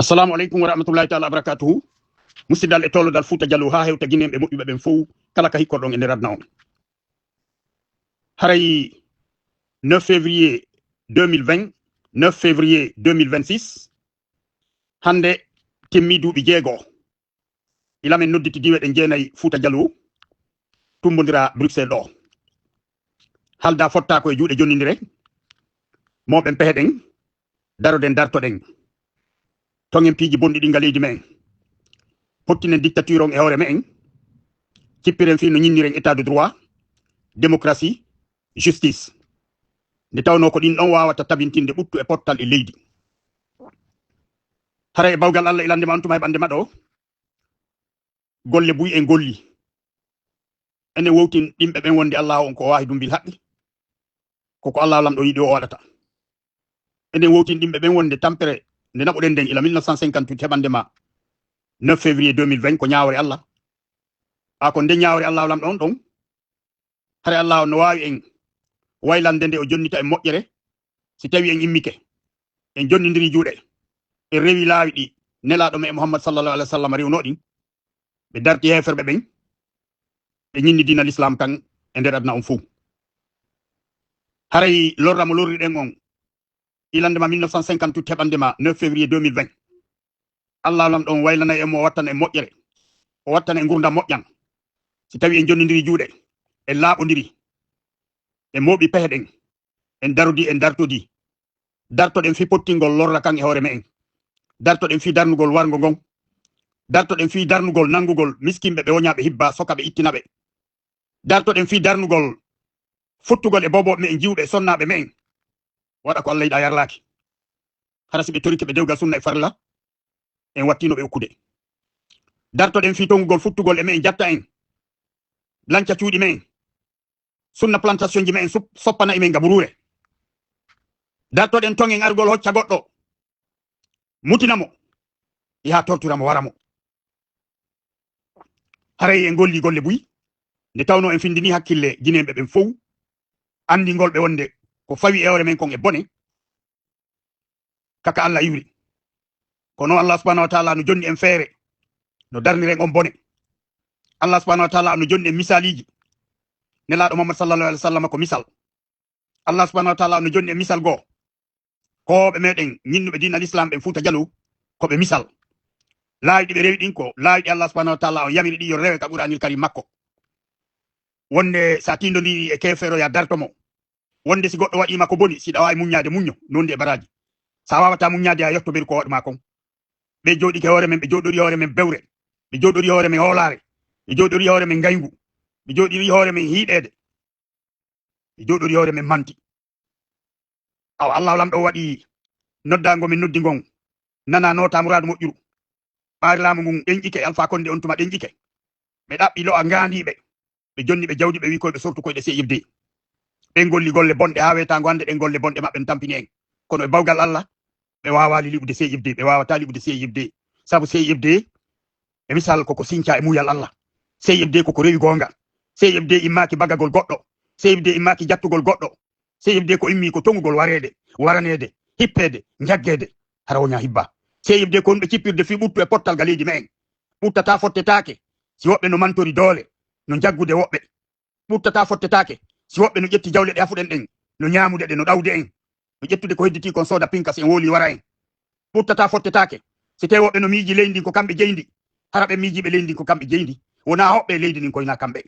assalamu alaikum wa rahmatullahi ta'ala barakatuhu musidal e tolo dal Fouta Jallow ha hewta guinembe mobbe ben fow kala ka hikko don e radna on haray 9 février 2020 9 février 2026 hande temmi duubi jeego ilamen nodditi diwe de jeenay Fouta Jallow tumbodira Bruxelles do halda fotta ko e juude jonnindire mo ben peheden daroden dartoden tongen piiji bondi di ngaleji men hottinen dictature on e hore men cippiren fi no nyinniren état de droit démocratie justice nde tawno ko din don wawata tabintinde buttu e portal e leydi hare e bawgal Allah ilande ma antuma e bande mado golle buy en golli ene wowtin dimbe ben wonde Allah on ko wahi dumbil habbi koko Allah lamdo yidi o wadata ene wowtin dimbe ben wonde tampere nde naboden den ila 1958 hebande ma 9 février 2020 ko nyaawre Allah ko nde nyaawre Allah lamdo on don hare Allah no wawi en waylande nde o jonnita e moƴƴere si tawi en immike en jonnidiri juude e rewi laawi di nelaado me Muhammad sallallahu alaihi wasallam rewnodin be darti heferbe ben be nyinni dina l'islam kan e nder adna on fu haray lorramo lorri den on ilande ma 1958 hebande ma 9 février 2020 Allah lam don waylana e mo wattana e moƴƴere o wattana e ngurda moƴƴan si tawi en jonnidiri juude e laabodiri e mobi peheden en darudi en dartodi dartoden fi pottingol lorra kan e hore men dartoden fi darnugol wargo gon dartoden fi darnugol nangugol miskimbe be wonyabe hibba sokabe ittinabe dartoden fi darnugol futtugol e bobo men jiwbe sonnabe men wada ko Allah yida yarlaaki harasi be torike be dewgal sunna e farla en wattino be okude dartoden fi tongugol futtugol e men jatta en lanca cuudi men sunna plantation ji men soppana e men gaburure dartoden tongen argol hocca goddo mutinamo ya torturamo waramo haray en golli golle buy nde tawno en findini hakkille jinembe ben fow andi golbe wonde ko fawi ewre men kon e bone kaka Allah yuri kono Allah subhanahu wa ta'ala no jonni en feere no darniren on bone Allah subhanahu wa ta'ala no jonni en misaliji nelaado Muhammad sallallahu alaihi wasallam ko misal Allah subhanahu wa ta'ala no jonni en misal go ko be meden nyinube dina l'islam be Fouta Jallow ko be misal laaydi be rewi din ko laaydi Allah subhanahu wa ta'ala o yamiri di yo rewe ka Qur'anil Karim makko wonde sa tindondiri e kefero ya dartomo wonde si goddo wadi mako boni si dawa munyade munyo nonde e baraji sa wawata munyade a yotto bir ko wadma kon be jodi ke hore men be jodori hore men bewre be jodori hore men holare be jodori hore men gayngu be jodori hore men hiidede be jodori hore men manti aw Allah lam do wadi noddango men noddi gon nana nota muradu mojjuru baari lamu ngun denjike alfa konde on tuma denjike be dabbi lo a ngandibe be jonni be jawdi be wi ko be sortu ko de CFD be golli golle bonde ha weta ngo ande den golle bonde mabbe tampini en kono e bawgal Allah be waawali libude CFD be waawata libude CFD sabu CFD e misal ko sinca e muyal Allah CFD ko rewi gonga CFD immaki bagagol goddo CFD immaki jattugol goddo CFD ko immi ko tongugol warede waranede hippede njaggede hara wonya hibba CFD ko be cippirde fi buttu e portal galeji men buttata fottetaake si wobbe no mantori dole no jaggude wobbe buttata fottetaake si wobbe no jetti jawle de afuden den no nyaamude de no dawde en no jettude ko hedditi kon soda pinkas en woli wara en buttata fottetaake si te wobbe no miiji leydi ko kambe jeyndi harabe miiji be leydi ko kambe jeyndi wona hobbe leydi nin ko ina kambe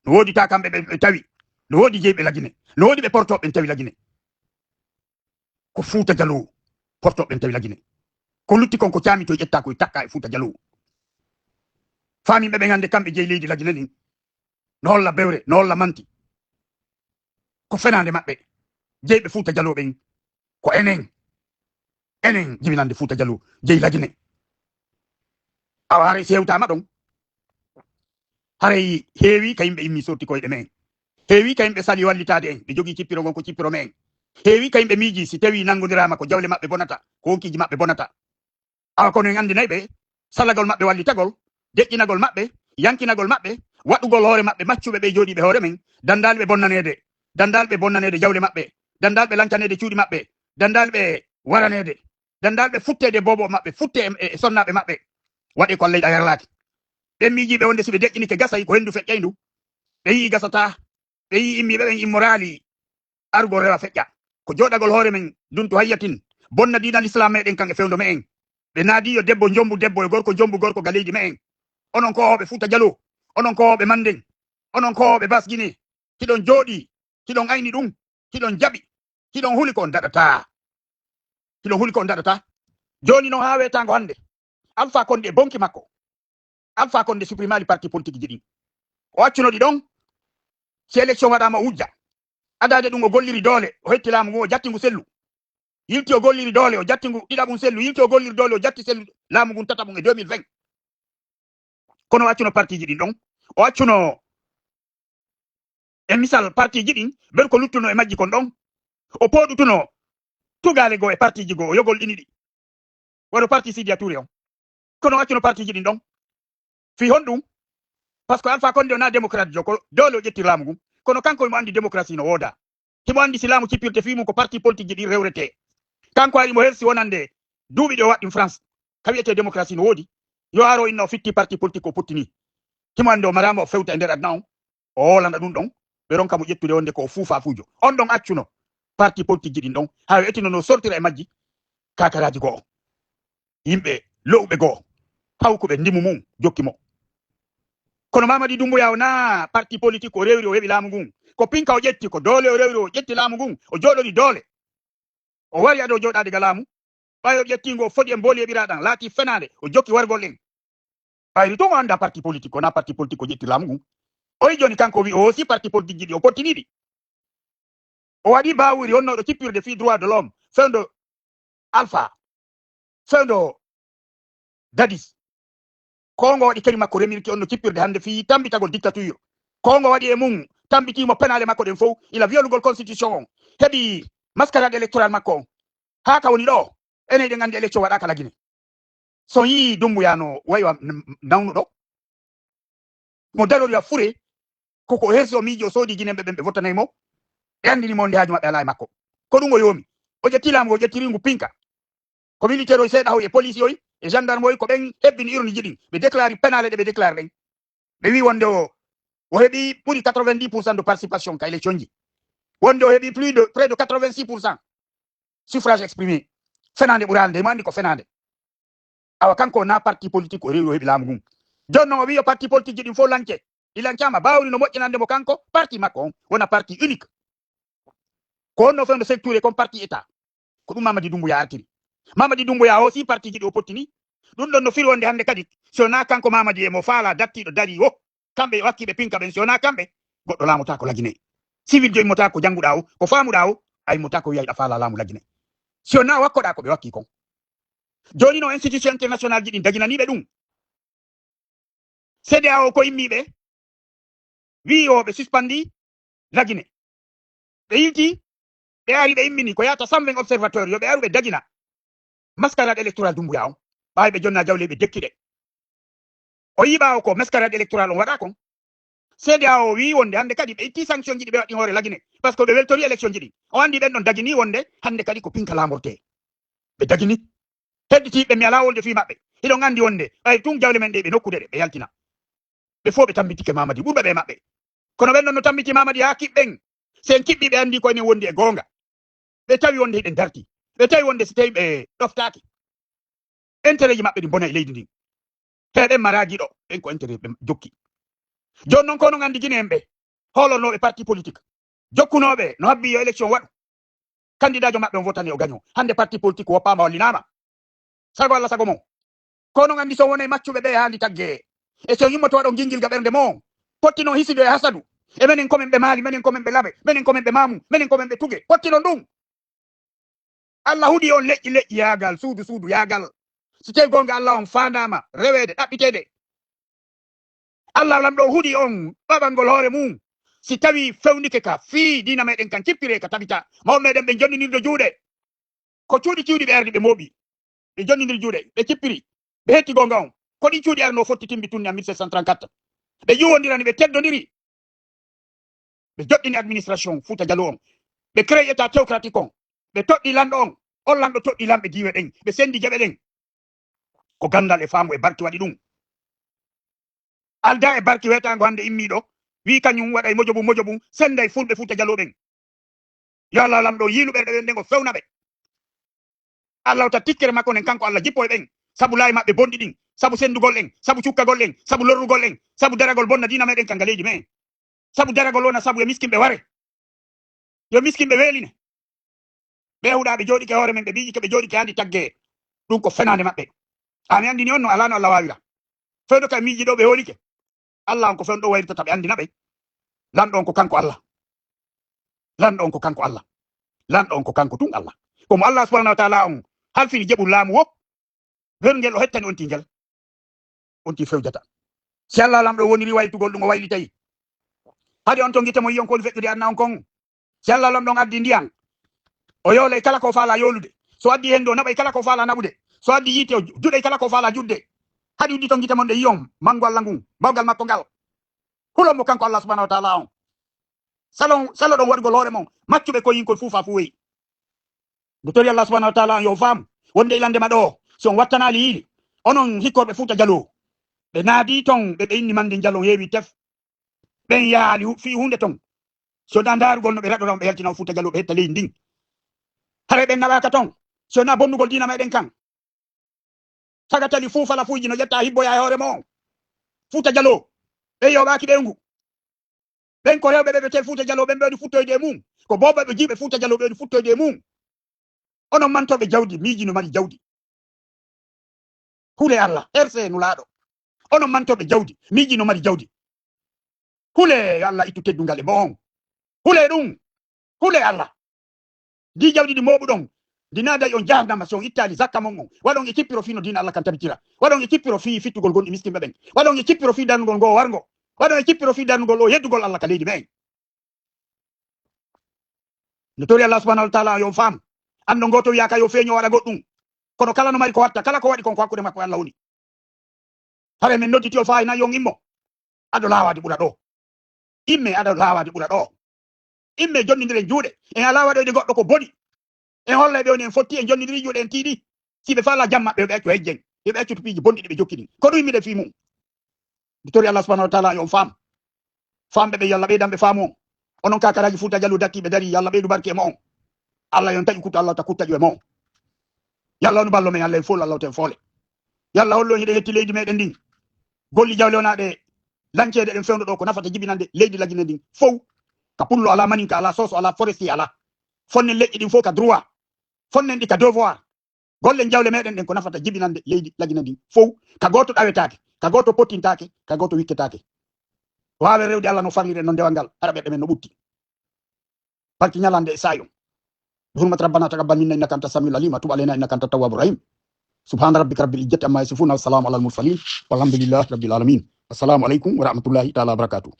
no wodi ta kambe be tawi no wodi jeybe lagine no wodi be porto be tawi lagine ko Fouta Jallow porto be tawi lagine ko lutti kon ko caami to jetta ko takka e Fouta Jallow fami be ngande kambe jey leydi lagine nin no holla bewre no holla manti ko fenande mabbe jeybe Fouta Jallow ben ko enen jibinande Fouta Jallow jey lagine aware sewta ma don haray heewi kayimbe immi sorti koyde men heewi kayimbe sali wallitade en be jogi cippiro gon ko cippiro men heewi kayimbe miiji si tawi nangodirama ko jawle mabbe bonata ko honkiji mabbe bonata awa kono en andinay be salagol mabbe wallitagol deƴƴinagol mabbe yankinagol mabbe wadugol hore mabbe maccube be jodi be hore men dandalbe bonnanede jawle mabbe dandalbe lancanede cuudi mabbe dandalbe waranede dandalɓe futtede bobo maɓɓe futte e sonnaɓe maɓɓe waɗi ko leyɗa yarlade ɓen miijiɓe wonde siɓe deƴƴinike gasayi ko hendu feƴƴaydu ɓe yii gasata ɓe yii immiɓe ɓen immorali argo rewa feƴƴa ko joɗagol hoore men duntu hayyatin bonna dinal islam meɗen kan e fewndo me en ɓe naadi yo debbo jombu debbo e gorko jombu gorko ga leydi me en onon kowoɓe Fuuta Jallo onon kowoɓe Mandeng onon kowoɓe Bas Guinée kiɗon jooɗi kiɗon ayni ɗum kiɗon jaɓi kiɗon huli ko on daɗata kiɗon huli ko on daɗata joni noon ha wetango hande Alpha Condé bonki makko Alpha Condé supprimali parti politique ji ɗin o accunoɗi ɗon si élection waɗama wujja adade ɗum o golliri doole o hetti laamu ngu o jattingu sellu yilti o golliri doole o jattingu ɗiɗaɓum sellu yilti o golliri doole o jatti sellu laamu ngun tataɓum e 2020 kono o accuno parti ji ɗin ɗon o accuno e misal parti ji ɗin ber ko luttuno e majji kon ɗon o poɗutuno tugale goo e parti ji goo o yogol ɗini ɗi waɗo parti Sidia Touré on kono o accuno parti ji ɗin ɗon fi honɗum par ce que Alpha Condé o na démocrate jo ko doole o ƴetti laamu ngun kono kanko imo andi démocratie no wooda himo andi si laamu cippirte fimum ko parti politique ji ɗi rewrete kanko ari mo hersi wonande duuɓi ɗi o waɗɗi France ka wiyete démocratie no woodi yo aro inno o fitti parti politique o puttini himo andi o marama o fewta e nder aduna on o wolana ɗum ɗon ɓe ronka mo ƴettude wonde ko o fuufa fuujo on ɗon accuno parti politique ji ɗin ɗon ha wettino no sortira e majji kakaraji goo yimɓe lowɓe goo hawkuɓe ndimu mum jokki mo kono Mamadi Doumbouya o na parti politique o rewri o heɓi laamu ngun ko pinka o ƴetti ko doole o rewri o ƴetti laamu ngun o jooɗoni doole o wari ade o jooɗade ga laamu ɓawi o ƴettingo o foɗi e mbooli heɓiraɗan laati fenade o jokki wargol ɗen ɓayri to o anda parti politique o na parti politique o ƴetti laamu ngun o yi joni kanko wi o hoosi parti politique ji ɗi o pottiniɗi o waɗi bawuri wonnoɗo cippirde fi droit de l'homme fewndo Alpha fewndo Dadis kongo waɗi kadi makko remirki on no cippirde hande fi tambitagol dictature kongo waɗi e mum tambitimo penale makko ɗen fof ila violugol constitution on heɓi mascarade électoral makko on ha ka woni ɗo enen ɗen andi élection waɗaka la Guinée so yi Doumbouya no waywa nawnuɗo mo darori a fure koko hersi o miiji o soodi Guinéɓe ɓen ɓe votanaymo ɓe andinimo nde haaju maɓɓe ala e makko ko ɗum o yoomi o ƴetti laamu o ƴettiri ngu pinka ko militaire oy seeɗa hoy e police yoy e gendarme oy ko ɓen hebbini urne ji ɗin ɓe déclare penale ɗe ɓe déclare ɗen ɓe wi wonde o heɓi ɓuri 90% de participation ka élection ji wonde o heɓi près de 86% suffrage exprimé fenande ɓural nde mo andi ko fenande awa kanko na parti politique o rewi o heɓi laamu ngun joni noon o wi o parti politique ji ɗin fof lanke ɗi lankama bawni no moƴƴinande mo kanko parti makko on wona parti unique ko wonno fewndo secteur comme parti état ko ɗum Mamadi Doumbouya artiri Mamadi Doumbouya o si parti ji ɗi o pottini ɗum ɗon no firi wonde hande kadi so na kanko Mamadi e mo faala dattiɗo dari o kamɓe wakkiɓe pinka ɓen so na kamɓe goɗɗo laamotako la Guinée civil jo immotako ko jannguɗa o ko faamuɗa o a immotako wiya yiɗa faala laamu la Guinée so na wakkoɗa ko ɓe wakki kon joni no institution international ji ɗin daginaniɓe ɗum CEDEAO ko immiɓe wi o ɓe suspandi la Guinée ɓe yilti ɓe ari ɓe immini ko yata 120 observateur yo ɓe aru ɓe dagina mascarade électoral Doumbouya on ɓawi ɓe jonna jawle ɓe dekkiɗe o yi ɓawo ko mascarade électoral on waɗa kon CEDEAO wi wonde hande kadi ɓe itti sanction ji ɗi ɓe waɗi hoore la Guinée par ce que ɓe weltori élection ji ɗi o andi ɓen ɗon dagini wonde hande kadi ko pinka lamorte ɓe dagini hedditiɓe mi ala wolde fi maɓɓe hiɗon andi wonde ɓay tun jawle men ɗe ɓe nokkude ɗe ɓe yaltina ɓe fof ɓe tambitike Mamadi ɓurɓe ɓe maɓɓe kono ɓen ɗon no tambiti Mamadi ha kiɓɓen sen kiɓɓi ɓe andi koyenen wondi e gonga ɓe tawi wonde hiɗen darti ɓe tawi wonde so tawi ɓe ɗoftaki intérêt ji maɓɓe ɗi bona e leydi ndin heɓen maraji ɗo ɓen ko intérêt ɓe jokki joni noon kono andi Guinéen ɓe holonoɓe parti politique jokkunoɓe no habbi yo élection waɗu candidat jo maɓɓe on votani o gagnant hande parti politique woppama wallinama sago Allah sago mon kono andi so wona maccuɓe ɓe haali tagge e so yimmoto waɗo gingil ga ɓernde mo pottino hisido e hasadu e menen komin ɓe maali menen komin ɓe laaɓe menen komin ɓe mamu menen komin ɓe tuge pottino ɗum Allah huuɗi on leƴƴi yaagal suudu yaagal so tawi gonga Allah on fandama rewede ɗaɓɓitede Allah lamɗo huuɗi on ɓaɓangol hoore mum si tawi fewnike ka fii dina meɗen kan cippire ka tabita mawɓe meɗen ɓe jonninirde juuɗe ko cuuɗi ciwɗi ɓe ardi ɓe mooɓi ɓe jonninir juuɗe ɓe cippiri ɓe hetti gonga on ko ɗi cuuɗi arno fotti timbi tunni en 1734 ɓe ƴuwodirani ɓe teddodiri ɓe joɗɗini administration Fouta Jallo on ɓe créé état théocratique on ɓe toɗɗi lanɗo on ollan do toddi lambe diwe den be sendi gebe den ko gandal e faamu e barki wadi dum alda e barki wetango hande immido wi kanyum wada e mojobu senda e fulbe futa jaloben ya Allah lamdo yiluɓe ɓe ngo fewna ɓe Allah ta tikkere makko nen kanko Allah jippo e ɓen sabu laayi maɓɓe bonɗi ɗin sabu sendugol en sabu cukkagol en sabu lorrugol en sabu daragol bonna dina meɗen kanga leydi men sabu daragol wona sabu e miskinɓe ware yo miskinɓe weeline ɓe huɗaɓe jooɗike hoore men ɓe mbiji ɓe jooɗike handi tagge ɗum ko fenande maɓɓe ami andini on no ala no Allah wawira fewdo kay miiji ɗo ɓe holike Allah on ko fewno ɗo wayrtata ɓe andina ɓe lamɗo on ko kanko Allah lanɗo on ko kanko Allah lanɗo on ko kanko tun Allah komo Allah subhanahu wa ta'ala on halfini jeɓu laamu wo werngel o hettani on tingel on ti fewjata si Allah lamɗo woniri waytugol ɗum o waylitayi hade on to guitemo yiyon koni feƴƴude anna on kon si Allah lamɗo on addi ndiyan o yoolay kala ko faala yolude so addi hen do naɓay kala ko faala naɓude so addi yiite o juɗay kala ko faala judde hadi uddi to guitemon ɗe yiyon mango Allah ngun mawgal makko ngal hulonmo kanko Allah subhanahu wa ta'ala on salo ɗon waɗugol hoore mon maccuɓe ko yinkol fuufa fu weyi nde tori Allah subhanahu wa ta'ala yo faam wonde ilandema ɗo so on wattanali yiili onon hikkorɓe fuuta jalo ɓe naadi ton ɓe inni mande jalo heewi tef ɓen yaali fi hunde ton so na darugol no ɓe raɗoton ɓe heltina fuuta jalo ɓe hetta leydi ndin hare ɓen naɓaka ton so na bonnugol dina meɗen kan sagatali fuufala fuuji no ƴetta hibboya e hoore mo fuuta jalo ɓe yoɓaki ɓengu ɓen ko rewɓe ɓe te fuuta jalo ɓen ɓewɗi futtoyde e mum ko bobaɓe jiɓe fuuta jalo ɓewɗi futtoyde e mum onon mantoɓe jawdi miiji no mari jawdi hule Allah herse nulaɗo onon mantoɓe jawdi miiji no mari jawdi hule Allah ittu teddungal e mo on hule ɗum hule Allah di jawdi ɗi moɓuɗon dinaday on jahnama so on ittali zakka mon on waɗon e cippiro fi no dina Allah kan tabitira waɗon e cippiro fi fittugol gonɗi miskinɓe ɓen waɗon e cippiro fi darnugol ngo wargo waɗon e cippiro fi darnugol o yeddugol Allah ka leydi men no tori Allah subhanahu wa ta'ala yo faam ando goto wiyaka yo feeño waɗa goɗɗum kono kala no mari ko watta kala ko waɗi kon ko hakkude makko e Allah woni hare min nodditi o fayi na yon immo aɗo lawadi ɓuura ɗo imme aɗa lawadi ɓuura ɗo imme jonnidire juuɗe en ala waɗoyde goɗɗo ko boɗi en holla ɓe woni en fotti en jonnidiri juuɗe en tiiɗi siɓe faala jam maɓɓe ɓe accu hejjen yoɓe accu to piiji bonɗi ɗi ɓe jokki ɗin ko ɗum yimmiɗe fi mum nde tori Allah subhanahu wa ta'ala yon faam famɓe ɓe yalla ɓeydanɓe faamu onon kakaraji fuuta jallu dakkiɓe dari yalla ɓeydu barke e mo on Allah yon taƴi kutto Allah ta kuttaƴu e mo yalla on ballo men Allah en fol Allah ten foole yalla hollo hiɗe hetti leydi meɗen ndin golli jawle onaɗe lancede ɗen fewndo ɗo ko nafata jibinande leydi lajine ndin fof ka pullo ala maninka ala soso ala forestier ala fonnen leƴƴi ɗin fof ka droit fonnen ɗi ka devoir gollen jawle meɗen ɗen ko nafata jibinande leydi lajine ndin fof ka goto ɗawetake ka goto pottintake ka goto wikketake wawe rewde Allah no farlire no ndewal ngal araɓeɗe men no ɓutti barki ñalande e sayon بحرمة ربنا تقبل منا إنك أنت السميع العليم وتب علينا إنك أنت التواب الرحيم سبحان ربك رب العزة عما يصفون والسلام على المرسلين والحمد لله رب العالمين السلام عليكم ورحمة الله تعالى وبركاته